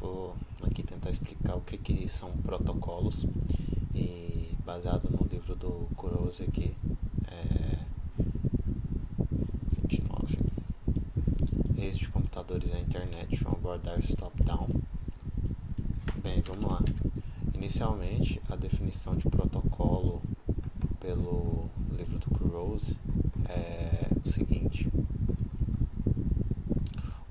vou aqui tentar explicar o que são protocolos e baseado no livro do Kurose aqui, 29. Redes de computadores à internet, from abordagem top-down. Bem, vamos lá. Inicialmente, a definição de protocolo pelo livro do Kurose é o seguinte: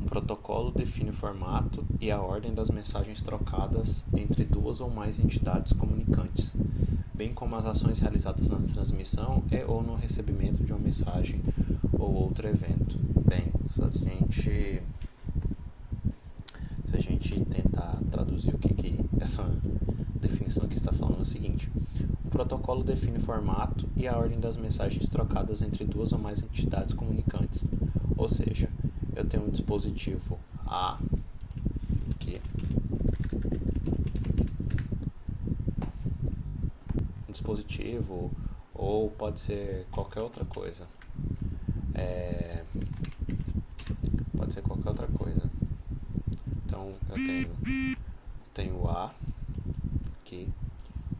um protocolo define o formato e a ordem das mensagens trocadas entre duas ou mais entidades comunicantes, bem como as ações realizadas na transmissão e ou no recebimento de uma mensagem ou outro evento. Bem, se a gente tentar traduzir o que essa definição aqui está falando é o seguinte: um protocolo define o formato e a ordem das mensagens trocadas entre duas ou mais entidades comunicantes. Ou seja, eu tenho um dispositivo A, aqui, um dispositivo, ou pode ser qualquer outra coisa. Pode ser qualquer outra coisa. Então, eu tenho o A, aqui,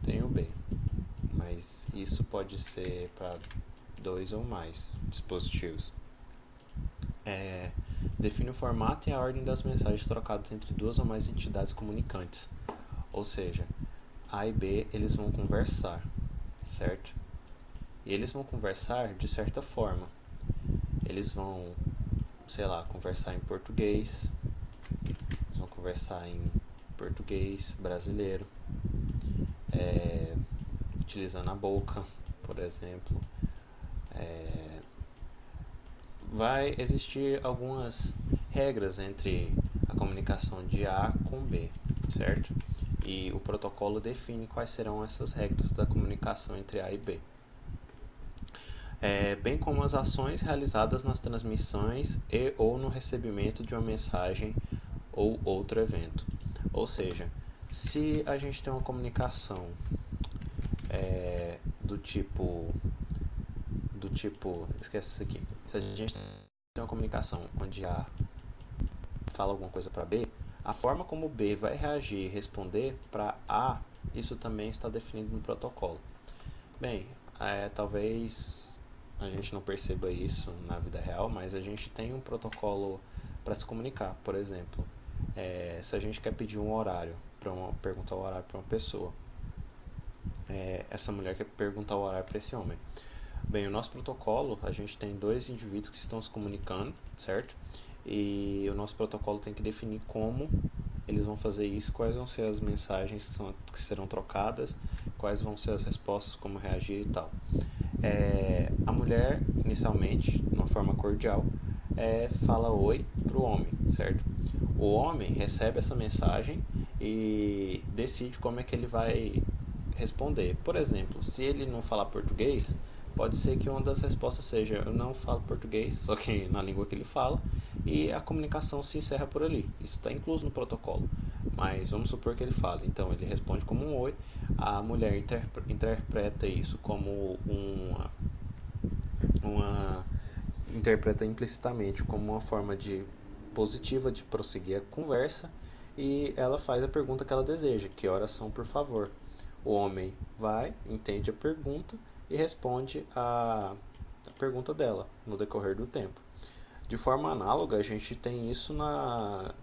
tenho o B. Mas isso pode ser para dois ou mais dispositivos. Define o formato e a ordem das mensagens trocadas entre duas ou mais entidades comunicantes. Ou seja, A e B eles vão conversar, certo? E eles vão conversar de certa forma. Eles vão, conversar em português. Eles vão conversar em português brasileiro, utilizando a boca, por exemplo. Vai existir algumas regras entre a comunicação de A com B, certo? E o protocolo define quais serão essas regras da comunicação entre A e B. Bem como as ações realizadas nas transmissões e ou no recebimento de uma mensagem ou outro evento. Ou seja, se a gente tem uma comunicação do tipo, esquece isso aqui. Se a gente tem uma comunicação onde A fala alguma coisa para B, a forma como B vai reagir e responder para A, isso também está definido no protocolo. Bem, talvez a gente não perceba isso na vida real, mas a gente tem um protocolo para se comunicar. Por exemplo, se a gente quer pedir um horário, perguntar o horário para uma pessoa, essa mulher quer perguntar o horário para esse homem. Bem, o nosso protocolo, a gente tem dois indivíduos que estão se comunicando, certo? E o nosso protocolo tem que definir como eles vão fazer isso, quais vão ser as mensagens que serão trocadas, quais vão ser as respostas, como reagir e tal. A mulher, inicialmente, de uma forma cordial, fala oi pro homem, certo? O homem recebe essa mensagem e decide como é que ele vai responder. Por exemplo, se ele não falar português, pode ser que uma das respostas seja: eu não falo português, só que na língua que ele fala, e a comunicação se encerra por ali. Isso está incluso no protocolo, mas vamos supor que ele fale. Então ele responde como um oi, a mulher interpreta isso como interpreta implicitamente como uma forma positiva de prosseguir a conversa, e ela faz a pergunta que ela deseja: que horas são, por favor? O homem vai, entende a pergunta e responde a pergunta dela no decorrer do tempo. De forma análoga, a gente tem isso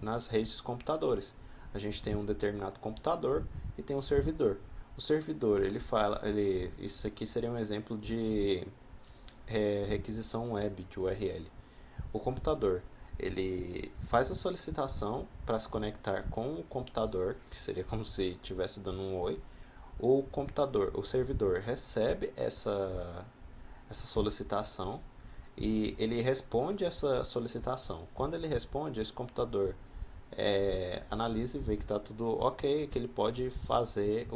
nas redes de computadores. A gente tem um determinado computador e tem um servidor. O servidor, isso aqui seria um exemplo de requisição web de URL. O computador, ele faz a solicitação para se conectar com o computador, que seria como se estivesse dando um oi. O servidor recebe essa solicitação e ele responde essa solicitação. Quando ele responde, esse computador analisa e vê que está tudo ok, que ele pode fazer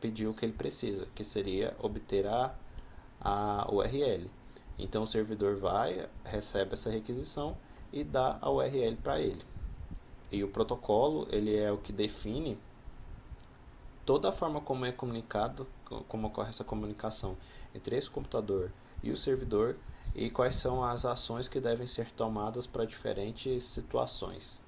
pedir o que ele precisa, que seria obter a URL. Então o servidor recebe essa requisição e dá a URL para ele. E o protocolo, ele é o que define toda a forma como é comunicado, como ocorre essa comunicação entre esse computador e o servidor, e quais são as ações que devem ser tomadas para diferentes situações.